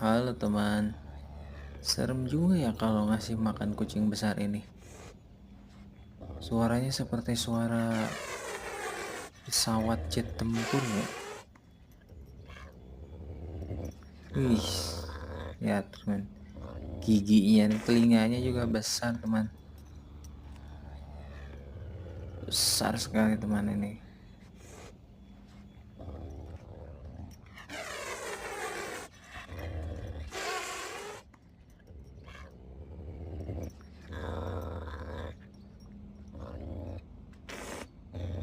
Halo teman, serem juga ya kalau ngasih makan kucing besar ini. Suaranya seperti suara pesawat jet tempur ya. Wih, ya teman, giginya, telinganya juga besar teman. Besar sekali teman ini.